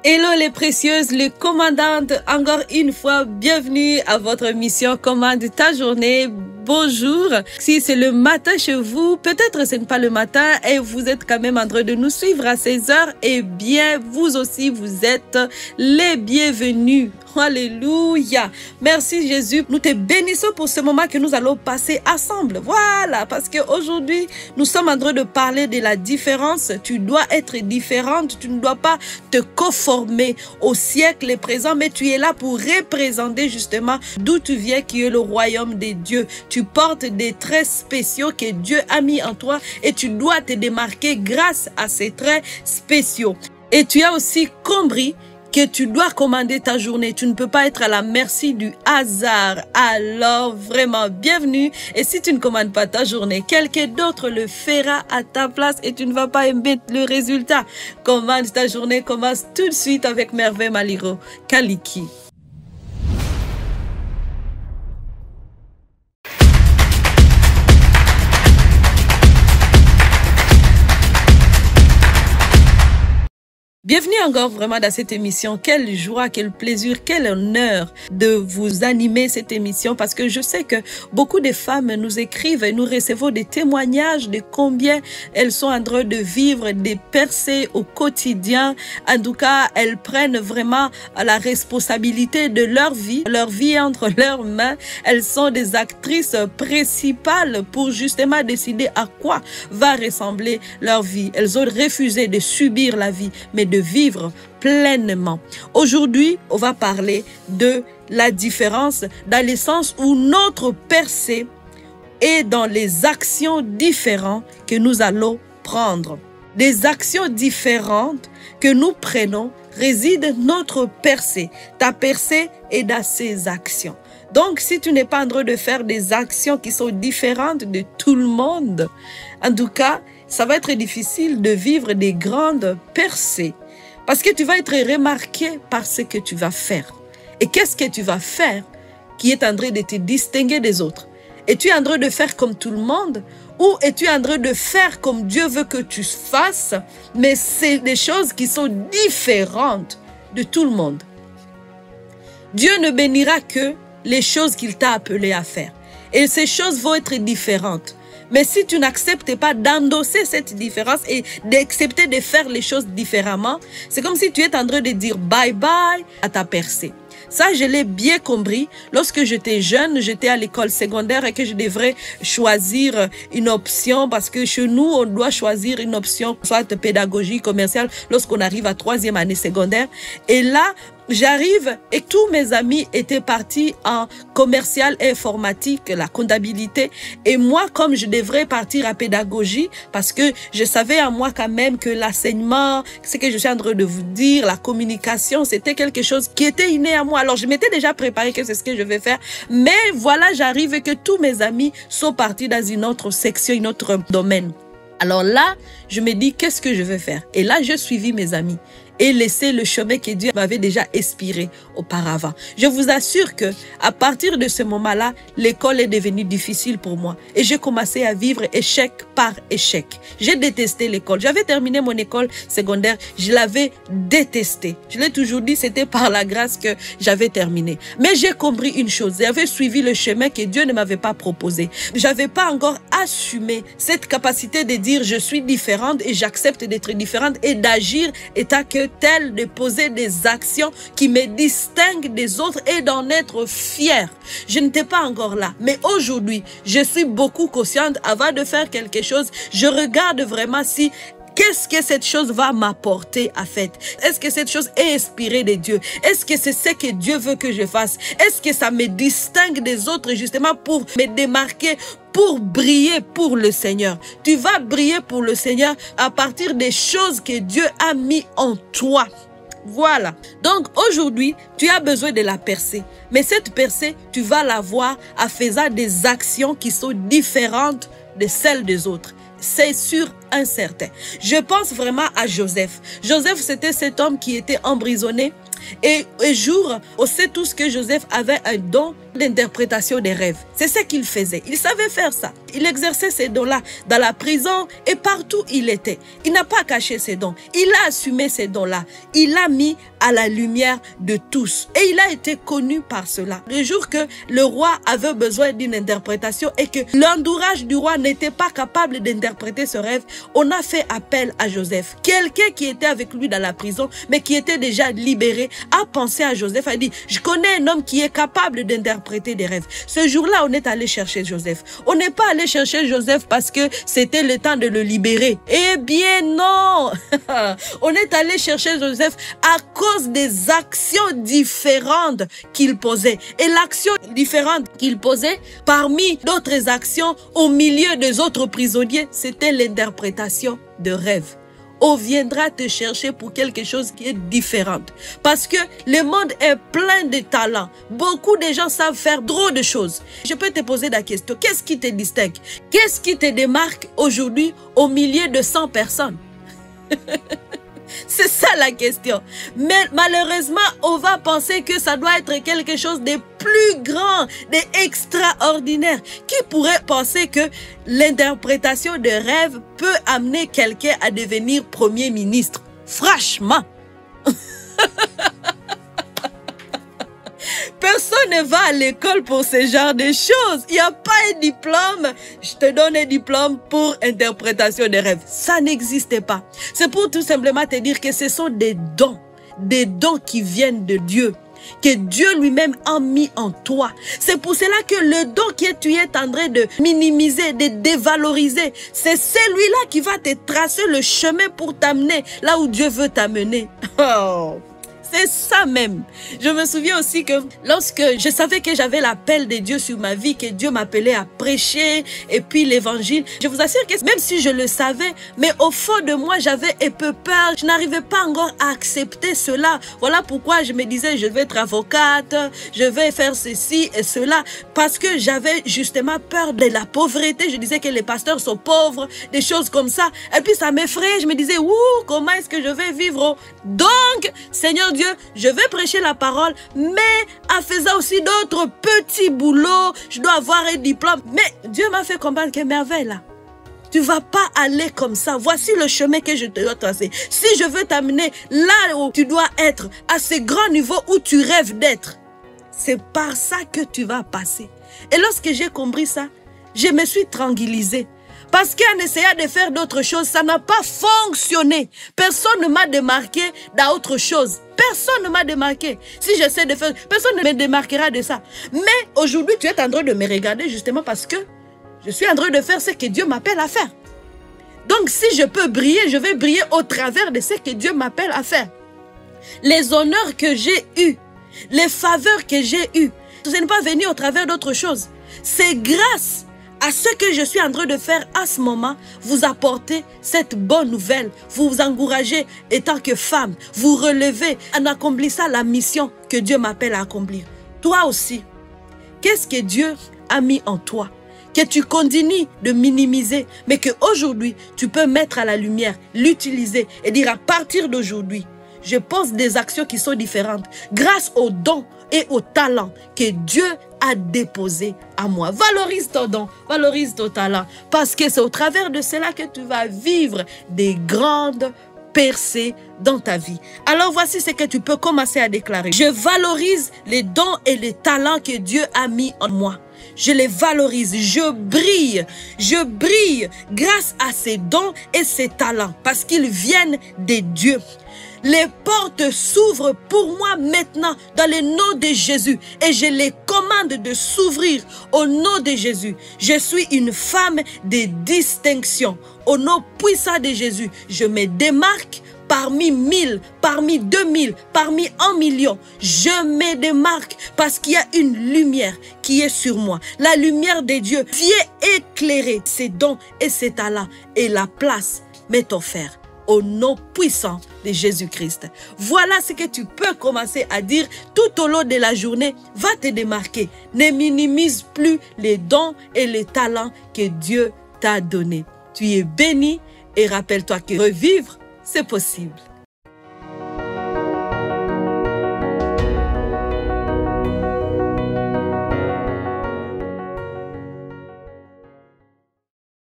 Hello les précieuses, les commandantes, encore une fois, bienvenue à votre émission Commande ta journée. Bonjour, si c'est le matin chez vous, peut-être ce n'est pas le matin et vous êtes quand même en train de nous suivre à 16 heures, eh bien vous aussi vous êtes les bienvenus. Alléluia. Merci Jésus. Nous te bénissons pour ce moment que nous allons passer ensemble. Voilà, parce qu'aujourd'hui, nous sommes en train de parler de la différence. Tu dois être différente. Tu ne dois pas te conformer au siècle présent, mais tu es là pour représenter justement d'où tu viens, qui est le royaume des dieux. Tu portes des traits spéciaux que Dieu a mis en toi et tu dois te démarquer grâce à ces traits spéciaux. Et tu as aussi compris que tu dois commander ta journée. Tu ne peux pas être à la merci du hasard. Alors, vraiment, bienvenue. Et si tu ne commandes pas ta journée, quelqu'un d'autre le fera à ta place et tu ne vas pas aimer le résultat. Commande ta journée. Commence tout de suite avec Merveille Maliro Kaliki. Bienvenue encore vraiment dans cette émission. Quelle joie, quel plaisir, quel honneur de vous animer cette émission parce que je sais que beaucoup de femmes nous écrivent et nous recevons des témoignages de combien elles sont en train de vivre des percées au quotidien. En tout cas, elles prennent vraiment la responsabilité de leur vie entre leurs mains. Elles sont des actrices principales pour justement décider à quoi va ressembler leur vie. Elles ont refusé de subir la vie, mais de vivre pleinement. Aujourd'hui, on va parler de la différence dans le sens où notre percée est dans les actions différentes que nous allons prendre. Des actions différentes que nous prenons réside notre percée. Ta percée est dans ces actions. Donc, si tu n'es pas en train de faire des actions qui sont différentes de tout le monde, en tout cas, ça va être difficile de vivre des grandes percées. Parce que tu vas être remarqué par ce que tu vas faire. Et qu'est-ce que tu vas faire qui est en train de te distinguer des autres? Es-tu en train de faire comme tout le monde? Ou es-tu en train de faire comme Dieu veut que tu fasses? Mais c'est des choses qui sont différentes de tout le monde. Dieu ne bénira que les choses qu'il t'a appelé à faire. Et ces choses vont être différentes. Mais si tu n'acceptes pas d'endosser cette différence et d'accepter de faire les choses différemment, c'est comme si tu es en train de dire bye bye à ta percée. Ça, je l'ai bien compris. Lorsque j'étais jeune, j'étais à l'école secondaire et que je devrais choisir une option parce que chez nous, on doit choisir une option, soit pédagogie, commerciale, lorsqu'on arrive à 3e année secondaire. Et là, j'arrive et tous mes amis étaient partis en commercial et informatique, la comptabilité. Et moi, comme je devrais partir à pédagogie, parce que je savais à moi quand même que l'enseignement, ce que je suis en train de vous dire, la communication, c'était quelque chose qui était inné à moi. Alors, je m'étais déjà préparé que c'est ce que je vais faire. Mais voilà, j'arrive et que tous mes amis sont partis dans une autre section, un autre domaine. Alors là, je me dis, qu'est-ce que je vais faire? Et là, j'ai suivi mes amis et laissé le chemin que Dieu m'avait déjà inspiré auparavant. Je vous assure que à partir de ce moment-là, l'école est devenue difficile pour moi et j'ai commencé à vivre échec par échec. J'ai détesté l'école. J'avais terminé mon école secondaire, je l'avais détestée. Je l'ai toujours dit, c'était par la grâce que j'avais terminé. Mais j'ai compris une chose, j'avais suivi le chemin que Dieu ne m'avait pas proposé. J'avais pas encore assumé cette capacité de dire je suis différente et j'accepte d'être différente et d'agir étant que tel, de poser des actions qui me distinguent des autres et d'en être fier. Je n'étais pas encore là, mais aujourd'hui, je suis beaucoup consciente. Avant de faire quelque chose, je regarde vraiment si qu'est-ce que cette chose va m'apporter à fait? Est-ce que cette chose est inspirée de Dieu? Est-ce que c'est ce que Dieu veut que je fasse? Est-ce que ça me distingue des autres justement pour me démarquer, pour briller pour le Seigneur? Tu vas briller pour le Seigneur à partir des choses que Dieu a mis en toi. Voilà. Donc aujourd'hui, tu as besoin de la percée. Mais cette percée, tu vas l'avoir en faisant des actions qui sont différentes de celles des autres. C'est sûr, incertain. Je pense vraiment à Joseph. Joseph, c'était cet homme qui était emprisonné. Et un jour, on sait tous que Joseph avait un don d'interprétation des rêves. C'est ce qu'il faisait. Il savait faire ça. Il exerçait ces dons-là dans la prison et partout où il était. Il n'a pas caché ses dons. Il a assumé ces dons-là. Il l'a mis à la lumière de tous. Et il a été connu par cela. Le jour que le roi avait besoin d'une interprétation et que l'entourage du roi n'était pas capable d'interpréter ce rêve, on a fait appel à Joseph. Quelqu'un qui était avec lui dans la prison, mais qui était déjà libéré, a pensé à Joseph, a dit, je connais un homme qui est capable d'interpréter des rêves. Ce jour-là, on est allé chercher Joseph. On n'est pas allé chercher Joseph parce que c'était le temps de le libérer. Eh bien non. On est allé chercher Joseph à cause des actions différentes qu'il posait. Et l'action différente qu'il posait, parmi d'autres actions, au milieu des autres prisonniers, c'était l'interprétation de rêves. On viendra te chercher pour quelque chose qui est différent. Parce que le monde est plein de talents. Beaucoup de gens savent faire trop de choses. Je peux te poser la question, qu'est-ce qui te distingue? Qu'est-ce qui te démarque aujourd'hui au milieu de 100 personnes? C'est ça la question. Mais malheureusement, on va penser que ça doit être quelque chose de plus grand, d'extraordinaire. Qui pourrait penser que l'interprétation de rêves peut amener quelqu'un à devenir premier ministre? Franchement. Personne ne va à l'école pour ce genre de choses. Il n'y a pas un diplôme. Je te donne un diplôme pour interprétation des rêves. Ça n'existe pas. C'est pour tout simplement te dire que ce sont des dons qui viennent de Dieu, que Dieu lui-même a mis en toi. C'est pour cela que le don que tu es en train de minimiser, de dévaloriser, c'est celui-là qui va te tracer le chemin pour t'amener là où Dieu veut t'amener. Oh! C'est ça même. Je me souviens aussi que lorsque je savais que j'avais l'appel de Dieu sur ma vie, que Dieu m'appelait à prêcher et puis l'évangile, je vous assure que même si je le savais, mais au fond de moi, j'avais un peu peur. Je n'arrivais pas encore à accepter cela. Voilà pourquoi je me disais, je vais être avocate, je vais faire ceci et cela. Parce que j'avais justement peur de la pauvreté. Je disais que les pasteurs sont pauvres, des choses comme ça. Et puis ça m'effrayait. Je me disais, ouh, comment est-ce que je vais vivre? Donc, Seigneur Dieu, je vais prêcher la parole, mais en faisant aussi d'autres petits boulots, je dois avoir un diplôme. Mais Dieu m'a fait comprendre que merveille là. Tu ne vas pas aller comme ça. Voici le chemin que je te dois tracer. Si je veux t'amener là où tu dois être, à ce grand niveau où tu rêves d'être, c'est par ça que tu vas passer. Et lorsque j'ai compris ça, je me suis tranquillisée. Parce qu'en essayant de faire d'autres choses, ça n'a pas fonctionné. Personne ne m'a démarqué d'autre chose. Personne ne m'a démarqué. Si j'essaie de faire, personne ne me démarquera de ça. Mais aujourd'hui, tu es en train de me regarder justement parce que je suis en train de faire ce que Dieu m'appelle à faire. Donc, si je peux briller, je vais briller au travers de ce que Dieu m'appelle à faire. Les honneurs que j'ai eus, les faveurs que j'ai eues, ce n'est pas venu au travers d'autres choses. C'est grâce à ce que je suis en train de faire à ce moment, vous apportez cette bonne nouvelle, vous vous encouragez en tant que femme, vous relevez en accomplissant la mission que Dieu m'appelle à accomplir. Toi aussi, qu'est-ce que Dieu a mis en toi, que tu continues de minimiser, mais qu'aujourd'hui, tu peux mettre à la lumière, l'utiliser et dire à partir d'aujourd'hui, je pose des actions qui sont différentes grâce aux dons et aux talents que Dieu a déposés à moi. Valorise ton don, valorise ton talent, parce que c'est au travers de cela que tu vas vivre des grandes percées dans ta vie. Alors voici ce que tu peux commencer à déclarer. Je valorise les dons et les talents que Dieu a mis en moi. Je les valorise, je brille grâce à ces dons et ces talents, parce qu'ils viennent de Dieu. Les portes s'ouvrent pour moi maintenant dans le nom de Jésus et je les commande de s'ouvrir au nom de Jésus. Je suis une femme de distinction. Au nom puissant de Jésus, je me démarque parmi 1000, parmi 2000, parmi 1 million. Je me démarque parce qu'il y a une lumière qui est sur moi. La lumière de Dieu vient éclairer ses dons et ses talents et la place m'est offerte. Au nom puissant de Jésus-Christ. Voilà ce que tu peux commencer à dire tout au long de la journée. Va te démarquer. Ne minimise plus les dons et les talents que Dieu t'a donnés. Tu es béni et rappelle-toi que revivre, c'est possible.